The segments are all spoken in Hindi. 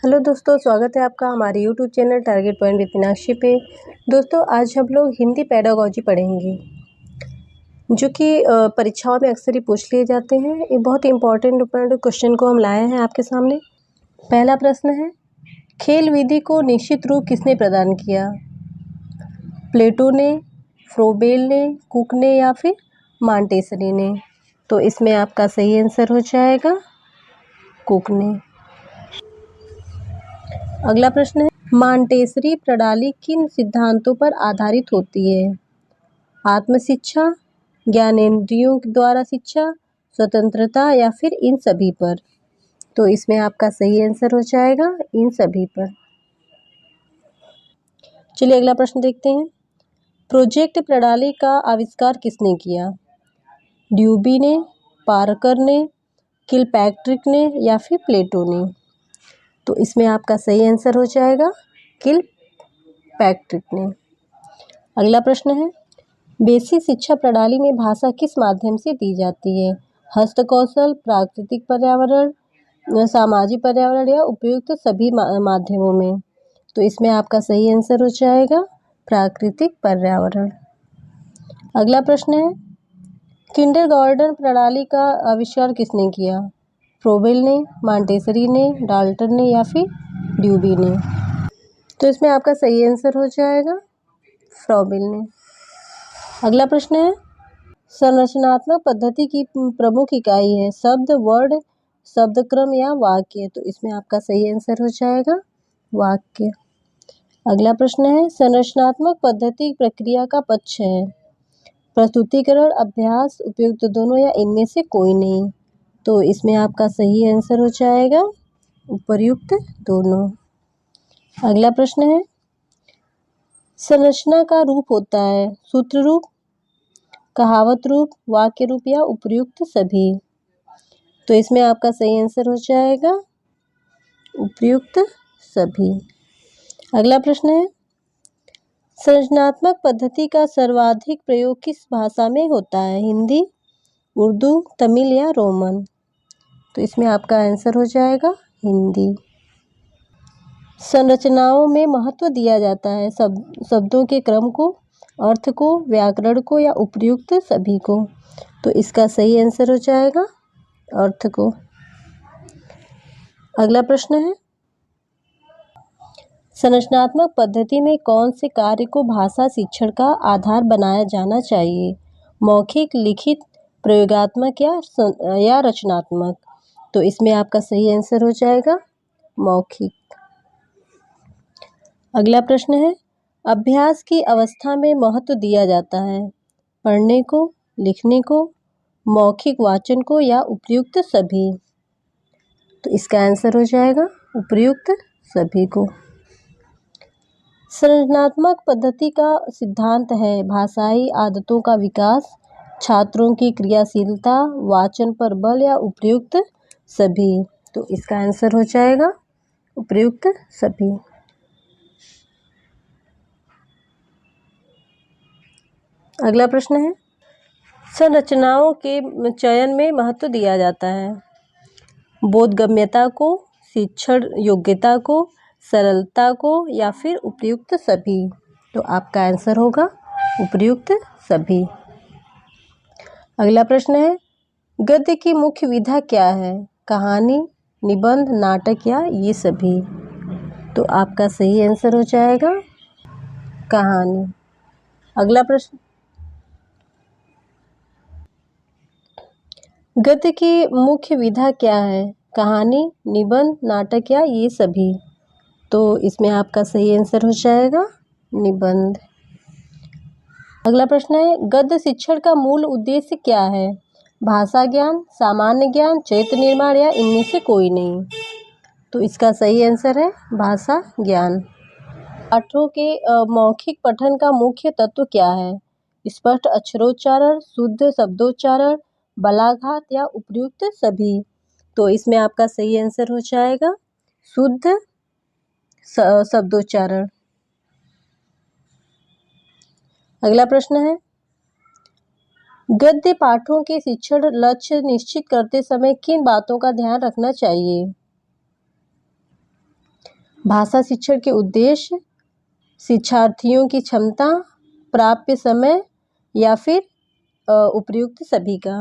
हेलो दोस्तों, स्वागत है आपका हमारे YouTube channel target point with Meenakshi पे। दोस्तों, आज हम लोग हिंदी पेडागोजी पढ़ेंगे, जो कि परीक्षाओं में अक्सर ही पूछ लिए जाते हैं। ये बहुत ही इंपॉर्टेंट क्वेश्चन को हम लाए हैं आपके सामने। पहला प्रश्न है, खेल विधि को निश्चित रूप किसने प्रदान किया? प्लेटो ने, फ्रोबेल ने, कुक ने या फिर मॉन्टेसरी ने? तो इसमें आपका सही आंसर हो जाएगा कुक ने। अगला प्रश्न है, मॉन्टेसरी प्रणाली किन सिद्धांतों पर आधारित होती है? आत्मशिक्षा, ज्ञानेंद्रियों द्वारा शिक्षा, स्वतंत्रता या फिर इन सभी पर? तो इसमें आपका सही आंसर हो जाएगा इन सभी पर। चलिए अगला प्रश्न देखते हैं, प्रोजेक्ट प्रणाली का आविष्कार किसने किया? ड्यूबी ने, पार्कर ने, किलपैट्रिक ने या फिर प्लेटो ने? तो इसमें आपका सही आंसर हो जाएगा किलपैट्रिक ने। अगला प्रश्न है, बेसिक शिक्षा प्रणाली में भाषा किस माध्यम से दी जाती है? हस्तकौशल, प्राकृतिक पर्यावरण, सामाजिक पर्यावरण या उपयुक्त सभी माध्यमों में? तो इसमें आपका सही आंसर हो जाएगा प्राकृतिक पर्यावरण। अगला प्रश्न है, किंडरगार्टन प्रणाली का आविष्कार किसने किया? फ्रोबेल ने, मॉन्टेसरी ने, डाल्टन ने या फिर ड्यूबी ने? तो इसमें आपका सही आंसर हो जाएगा फ्रोबेल ने। अगला प्रश्न है, संरचनात्मक पद्धति की प्रमुख इकाई है शब्द, वर्ड, शब्द क्रम या वाक्य? तो इसमें आपका सही आंसर हो जाएगा वाक्य। अगला प्रश्न है, संरचनात्मक पद्धति प्रक्रिया का पक्ष है प्रस्तुतिकरण, अभ्यास, उपयुक्त दोनों या इनमें से कोई नहीं? तो इसमें आपका सही आंसर हो जाएगा उपयुक्त दोनों। अगला प्रश्न है, संरचना का रूप होता है सूत्र रूप, कहावत रूप, वाक्य रूप या उपयुक्त सभी? तो इसमें आपका सही आंसर हो जाएगा उपयुक्त सभी। अगला प्रश्न है, संरचनात्मक पद्धति का सर्वाधिक प्रयोग किस भाषा में होता है? हिंदी, उर्दू, तमिल या रोमन? तो इसमें आपका आंसर हो जाएगा हिंदी। संरचनाओं में महत्व दिया जाता है शब्दों के क्रम को, अर्थ को, व्याकरण को या उपयुक्त सभी को? तो इसका सही आंसर हो जाएगा अर्थ को। अगला प्रश्न है, संरचनात्मक पद्धति में कौन से कार्य को भाषा शिक्षण का आधार बनाया जाना चाहिए? मौखिक, लिखित, प्रयोगात्मक या रचनात्मक? तो इसमें आपका सही आंसर हो जाएगा मौखिक। अगला प्रश्न है, अभ्यास की अवस्था में महत्व दिया जाता है पढ़ने को, लिखने को, मौखिक वाचन को या उपयुक्त सभी? तो इसका आंसर हो जाएगा उपयुक्त सभी को। संरचनात्मक पद्धति का सिद्धांत है भाषाई आदतों का विकास, छात्रों की क्रियाशीलता, वाचन पर बल या उपयुक्त सभी? तो इसका आंसर हो जाएगा उपयुक्त सभी। अगला प्रश्न है, संरचनाओं के चयन में महत्व दिया जाता है बोधगम्यता को, शिक्षण योग्यता को, सरलता को या फिर उपयुक्त सभी? तो आपका आंसर होगा उपयुक्त सभी। अगला प्रश्न है, गद्य की मुख्य विधा क्या है? कहानी, निबंध, नाटक या ये सभी? तो आपका सही आंसर हो जाएगा कहानी। अगला प्रश्न, गद्य की मुख्य विधा क्या है? कहानी, निबंध, नाटक या ये सभी? तो इसमें आपका सही आंसर हो जाएगा निबंध। अगला प्रश्न है, गद्य शिक्षण का मूल उद्देश्य क्या है? भाषा ज्ञान, सामान्य ज्ञान, चरित्र निर्माण या इनमें से कोई नहीं? तो इसका सही आंसर है भाषा ज्ञान। पाठों के मौखिक पठन का मुख्य तत्व क्या है? स्पष्ट अक्षरोच्चारण, शुद्ध शब्दोच्चारण, बलाघात या उपयुक्त सभी? तो इसमें आपका सही आंसर हो जाएगा शुद्ध शब्दोच्चारण। अगला प्रश्न है, गद्य पाठों के शिक्षण लक्ष्य निश्चित करते समय किन बातों का ध्यान रखना चाहिए? भाषा शिक्षण के उद्देश्य, शिक्षार्थियों की क्षमता, प्राप्य समय या फिर उपर्युक्त सभी का।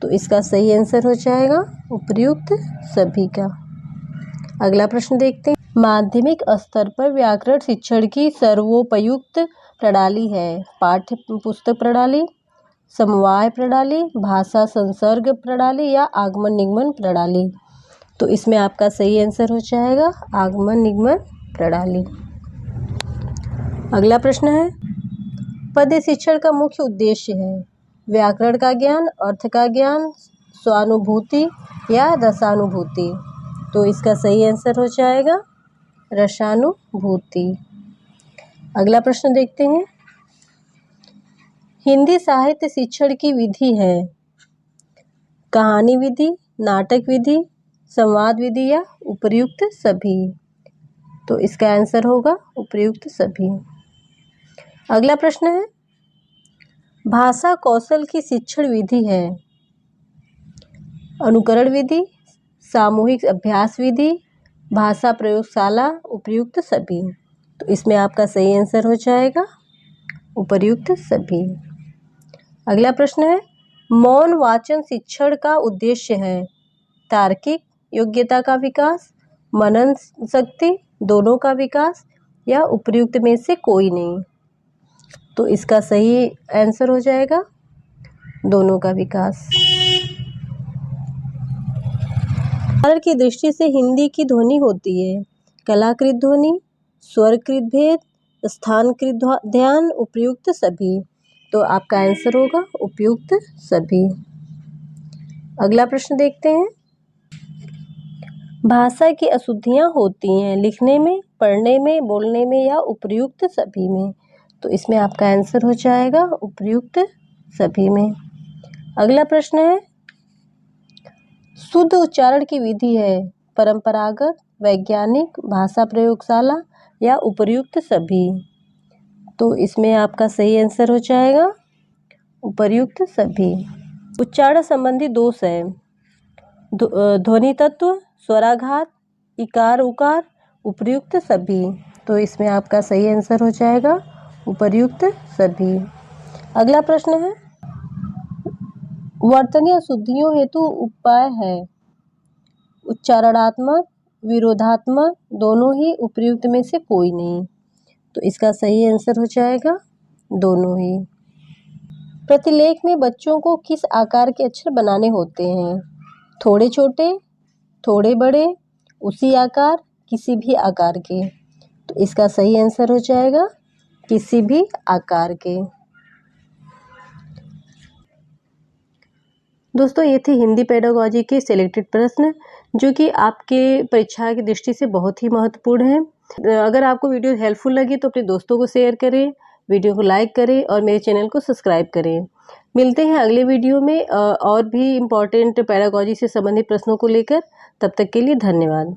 तो इसका सही आंसर हो जाएगा उपर्युक्त सभी का। अगला प्रश्न देखते हैं। माध्यमिक स्तर पर व्याकरण शिक्षण की सर्वोपयुक्त प्रणाली है पाठ्य पुस्तक प्रणाली, समवाय प्रणाली, भाषा संसर्ग प्रणाली या आगमन निगमन प्रणाली। तो इसमें आपका सही आंसर हो जाएगा आगमन निगमन प्रणाली। अगला प्रश्न है, पद्य शिक्षण का मुख्य उद्देश्य है व्याकरण का ज्ञान, अर्थ का ज्ञान, स्वानुभूति या रसानुभूति। तो इसका सही आंसर हो जाएगा रसानुभूति। अगला प्रश्न देखते हैं। हिंदी साहित्य शिक्षण की विधि है कहानी विधि, नाटक विधि, संवाद विधि या उपर्युक्त सभी। तो इसका आंसर होगा उपर्युक्त सभी। अगला प्रश्न है, भाषा कौशल की शिक्षण विधि है अनुकरण विधि, सामूहिक अभ्यास विधि, भाषा प्रयोगशाला, उपर्युक्त सभी। तो इसमें आपका सही आंसर हो जाएगा उपर्युक्त सभी। अगला प्रश्न है, मौन वाचन शिक्षण का उद्देश्य है तार्किक योग्यता का विकास, मनन शक्ति, दोनों का विकास या उपर्युक्त में से कोई नहीं। तो इसका सही आंसर हो जाएगा दोनों का विकास। उच्चारण की दृष्टि से हिंदी की ध्वनि होती है कलाकृत ध्वनि, स्वरकृत भेद, स्थानकृत ध्यान, उपर्युक्त सभी। तो आपका आंसर होगा उपर्युक्त सभी। अगला प्रश्न देखते हैं। भाषा की अशुद्धियाँ होती हैं लिखने में, पढ़ने में, बोलने में या उपर्युक्त सभी में। तो इसमें आपका आंसर हो जाएगा उपर्युक्त सभी में। अगला प्रश्न है, शुद्ध उच्चारण की विधि है परंपरागत, वैज्ञानिक, भाषा प्रयोगशाला या उपर्युक्त सभी। तो इसमें आपका सही आंसर हो जाएगा उपर्युक्त सभी। उच्चारण संबंधी दोष है ध्वनि तत्व, स्वराघात, इकार उकार, उपर्युक्त सभी। तो इसमें आपका सही आंसर हो जाएगा उपर्युक्त सभी। अगला प्रश्न है, वर्तनीय अशुद्धियों हेतु उपाय है उच्चारणात्मक, विरोधात्मक, दोनों ही, उपर्युक्त में से कोई नहीं। तो इसका सही आंसर हो जाएगा दोनों ही। प्रतिलेख में बच्चों को किस आकार के अक्षर बनाने होते हैं थोड़े छोटे, थोड़े बड़े, उसी आकार, किसी भी आकार के। तो इसका सही आंसर हो जाएगा किसी भी आकार के। दोस्तों ये थे हिंदी पेडागॉजी के सिलेक्टेड प्रश्न जो कि आपके परीक्षा की दृष्टि से बहुत ही महत्वपूर्ण है। अगर आपको वीडियो हेल्पफुल लगी तो अपने दोस्तों को शेयर करें, वीडियो को लाइक करें और मेरे चैनल को सब्सक्राइब करें। मिलते हैं अगले वीडियो में और भी इम्पोर्टेंट पेडागॉजी से संबंधित प्रश्नों को लेकर। तब तक के लिए धन्यवाद।